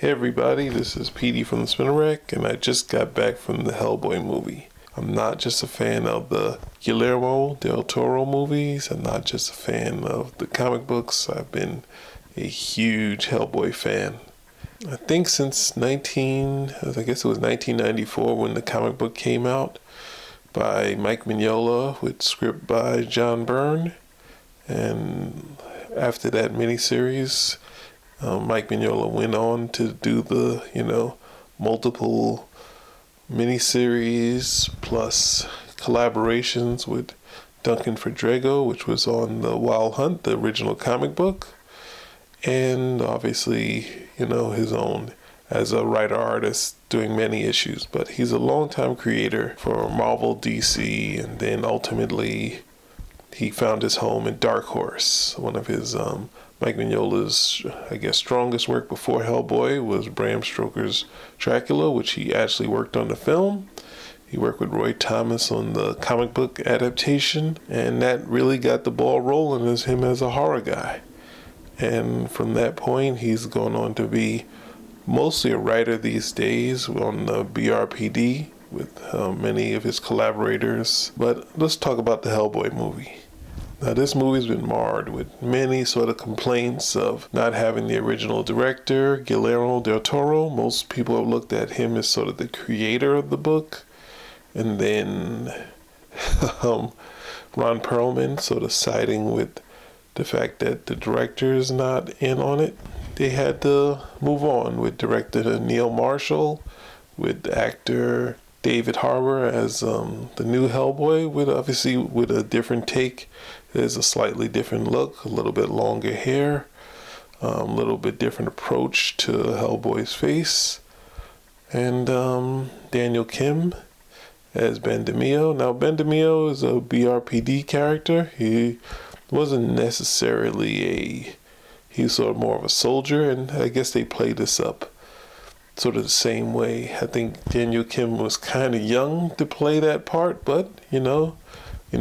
Hey everybody, this is Petey from the Spinner Rack, and I just got back from the Hellboy movie. I'm not just a fan of the Guillermo del Toro movies, I'm not just a fan of the comic books, I've been a huge Hellboy fan. I think since I guess it was 1994 when the comic book came out by Mike Mignola with script by John Byrne. And after that miniseries, Mike Mignola went on to do the, multiple miniseries plus collaborations with Duncan Fedrigo, which was on The Wild Hunt, the original comic book, and obviously, his own as a writer-artist doing many issues. But he's a longtime creator for Marvel, DC, and then ultimately he found his home in Dark Horse. One of his Mike Mignola's, strongest work before Hellboy was Bram Stoker's Dracula, which he actually worked on the film. He worked with Roy Thomas on the comic book adaptation, and that really got the ball rolling as him as a horror guy. And from that point, he's gone on to be mostly a writer these days on the BRPD with many of his collaborators. But let's talk about the Hellboy movie. Now, this movie's been marred with many sort of complaints of not having the original director, Guillermo del Toro. Most people have looked at him as sort of the creator of the book. And then Ron Perlman sort of siding with the fact that the director's not in on it. They had to move on with director Neil Marshall, with actor David Harbour as the new Hellboy, with a different take. There's a slightly different look, a little bit longer hair, a little bit different approach to Hellboy's face. And Daniel Kim as Ben DeMio. Now, Ben DeMio is a BRPD character. He wasn't necessarily he's sort of more of a soldier, and I guess they played this up sort of the same way. I think Daniel Kim was kind of young to play that part, but, in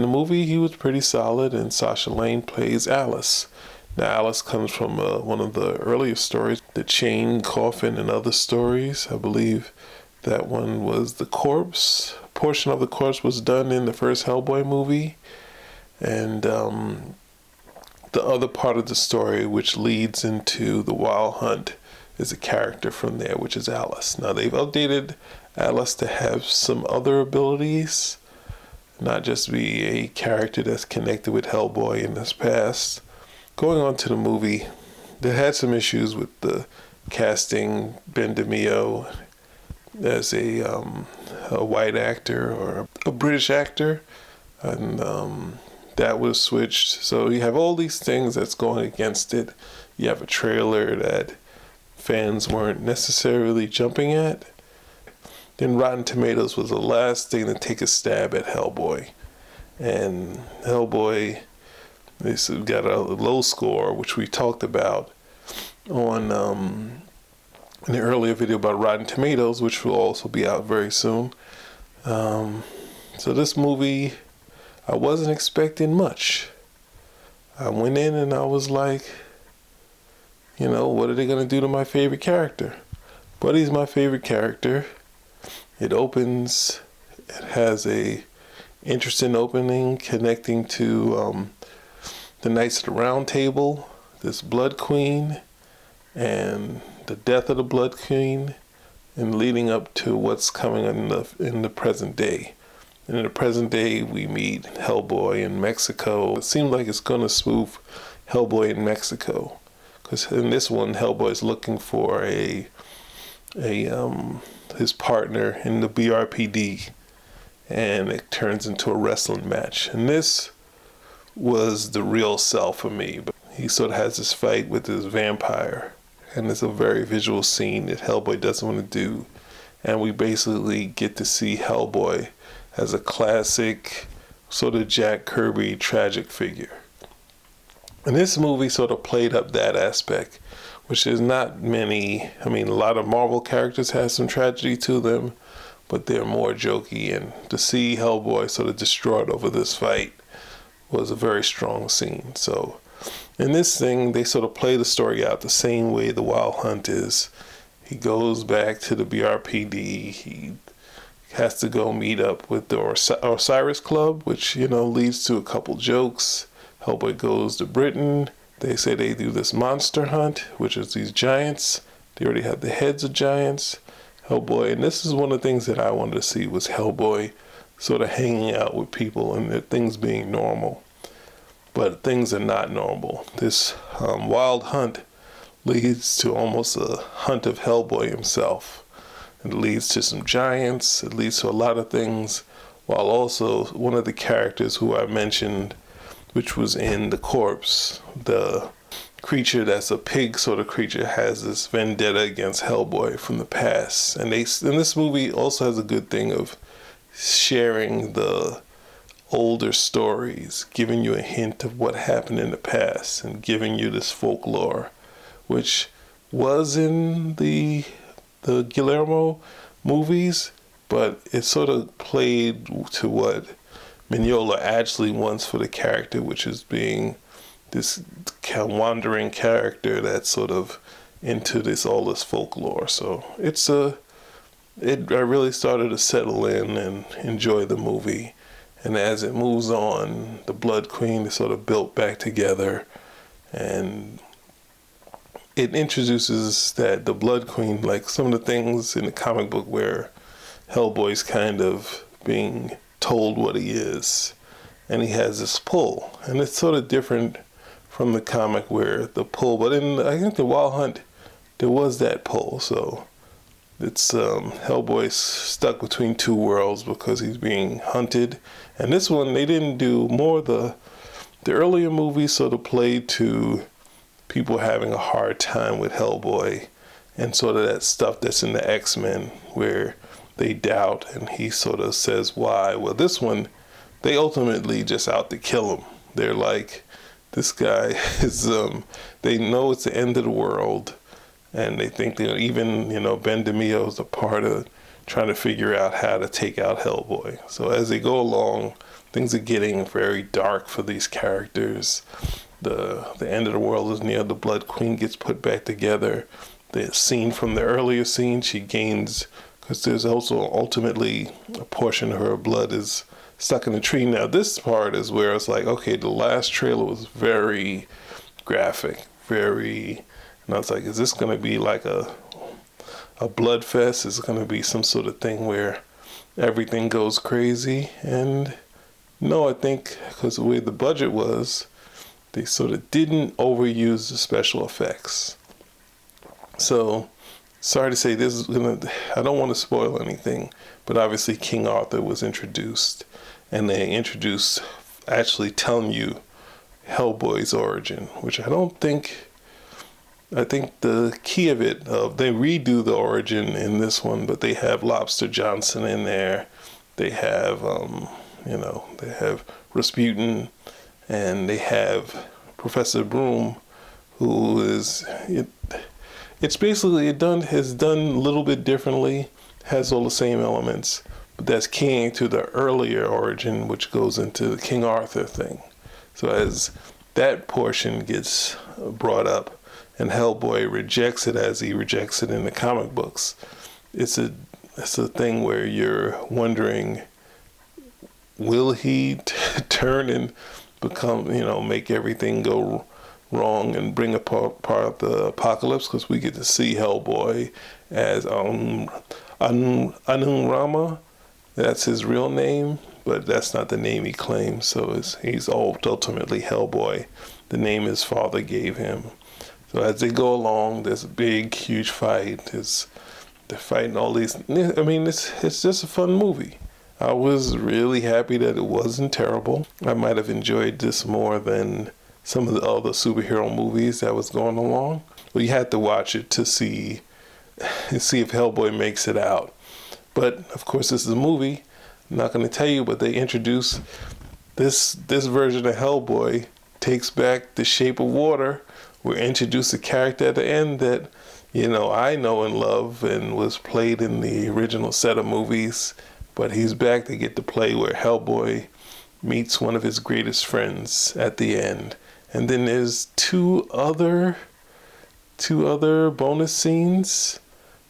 the movie he was pretty solid, and Sasha Lane plays Alice. Now, Alice comes from one of the earlier stories, The Chain Coffin and Other Stories. I believe that one was the corpse. A portion of the corpse was done in the first Hellboy movie. And the other part of the story, which leads into The Wild Hunt, is a character from there, which is Alice. Now, they've updated Alice to have some other abilities, not just be a character that's connected with Hellboy in his past. Going on to the movie, they had some issues with the casting Ben DeMio as a white actor or a British actor, and that was switched. So you have all these things that's going against it. You have a trailer that fans weren't necessarily jumping at. Then Rotten Tomatoes was the last thing to take a stab at Hellboy. And Hellboy, this got a low score, which we talked about on in the earlier video about Rotten Tomatoes, which will also be out very soon. So this movie, I wasn't expecting much. I went in and I was like, what are they going to do to my favorite character? Buddy's my favorite character. It has a interesting opening connecting to the Knights of the Round Table, this Blood Queen, and the death of the Blood Queen, and leading up to what's coming in the present day. And in the present day, we meet Hellboy in Mexico. It seems like it's going to spoof Hellboy in Mexico, because in this one, Hellboy's looking for his partner in the BRPD, and it turns into a wrestling match. And this was the real sell for me. But he sort of has this fight with this vampire, and it's a very visual scene that Hellboy doesn't want to do. And we basically get to see Hellboy as a classic sort of Jack Kirby tragic figure. And this movie sort of played up that aspect, which is not many. A lot of Marvel characters have some tragedy to them, but they're more jokey. And to see Hellboy sort of distraught over this fight was a very strong scene. So in this thing, they sort of play the story out the same way The Wild Hunt is. he goes back to the BRPD. He has to go meet up with the Osiris Club, which, leads to a couple jokes. Hellboy goes to Britain. They say they do this monster hunt, which is these giants. They already have the heads of giants. Hellboy, and this is one of the things that I wanted to see, was Hellboy sort of hanging out with people and things being normal. But things are not normal. This wild hunt leads to almost a hunt of Hellboy himself. It leads to some giants. It leads to a lot of things. While also one of the characters who I mentioned, which was in The Corpse, the creature that's a pig sort of creature, has this vendetta against Hellboy from the past. And this movie also has a good thing of sharing the older stories, giving you a hint of what happened in the past and giving you this folklore, which was in the Guillermo movies, but it sort of played to what Mignola actually wants for the character, which is being this wandering character that's sort of into all this folklore. So I really started to settle in and enjoy the movie. And as it moves on, the Blood Queen is sort of built back together, and it introduces that the Blood Queen, like some of the things in the comic book where Hellboy's kind of being told what he is, and he has this pull, and it's sort of different from the comic where the pull, but I think the Wild Hunt, there was that pull. So it's Hellboy's stuck between two worlds because he's being hunted. And this one, they didn't do more. The earlier movies sort of played to people having a hard time with Hellboy, and sort of that stuff that's in the X-Men where they doubt and he sort of says why. Well, this one, they ultimately just out to kill him. They're like, this guy is, they know it's the end of the world, and they think that even, Ben DeMio is a part of trying to figure out how to take out Hellboy. So as they go along, things are getting very dark for these characters. The end of the world is near. The Blood Queen gets put back together. The scene from the earlier scene, she gains, because there's also ultimately a portion of her blood is stuck in the tree. Now this part is where it's like, okay, the last trailer was very graphic, and I was like, is this going to be like a blood fest? Is it going to be some sort of thing where everything goes crazy? And no, I think because the way the budget was, they sort of didn't overuse the special effects. So, sorry to say, I don't want to spoil anything, but obviously King Arthur was introduced, and they introduced actually telling you Hellboy's origin, which I think the key of it, they redo the origin in this one, but they have Lobster Johnson in there. They have, they have Rasputin, and they have Professor Broom, who is, it's basically has done a little bit differently, has all the same elements, but that's keying to the earlier origin, which goes into the King Arthur thing. So as that portion gets brought up, and Hellboy rejects it as he rejects it in the comic books, it's a thing where you're wondering, will he turn and become, make everything go wrong and bring apart the apocalypse? Because we get to see Hellboy as Anunrama. That's his real name, but that's not the name he claims. So he's ultimately Hellboy, the name his father gave him. So as they go along, there's a big, huge fight. They're fighting all these. I mean, it's just a fun movie. I was really happy that it wasn't terrible. I might have enjoyed this more than some of the other superhero movies that was going along. Well, you had to watch it to see if Hellboy makes it out. But of course, this is a movie. I'm not going to tell you, but they introduce this version of Hellboy takes back the Shape of Water. We introduce a character at the end that, I know and love and was played in the original set of movies. But he's back to get to play where Hellboy meets one of his greatest friends at the end. And then there's two other bonus scenes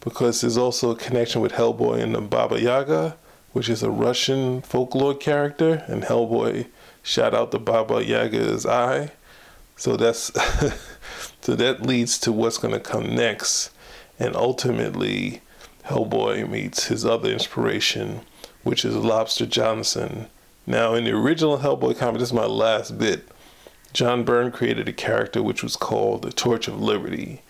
because there's also a connection with Hellboy and the Baba Yaga, which is a Russian folklore character, and Hellboy shot out the Baba Yaga's eye. So that's so that leads to what's going to come next, and ultimately Hellboy meets his other inspiration, which is Lobster Johnson. Now, in the original Hellboy comic, this is my last bit, John Byrne created a character which was called the Torch of Liberty.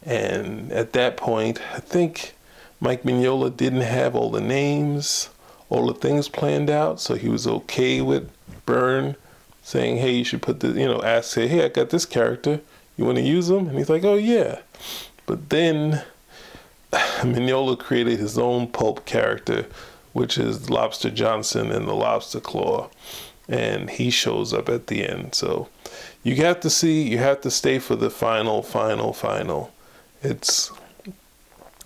And at that point, I think Mike Mignola didn't have all the names, all the things planned out, so he was okay with Byrne saying, hey, you should put the, say, hey, I got this character, you want to use him? And he's like, oh yeah. But then Mignola created his own pulp character, which is Lobster Johnson and the Lobster Claw, and he shows up at the end. So you have to stay for the final. That's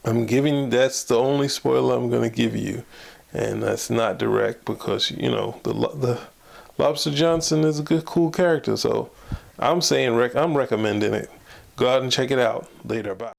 the only spoiler I'm going to give you, and that's not direct because the Lobster Johnson is a good, cool character. So I'm saying I'm recommending it. Go out and check it out. Later, bye.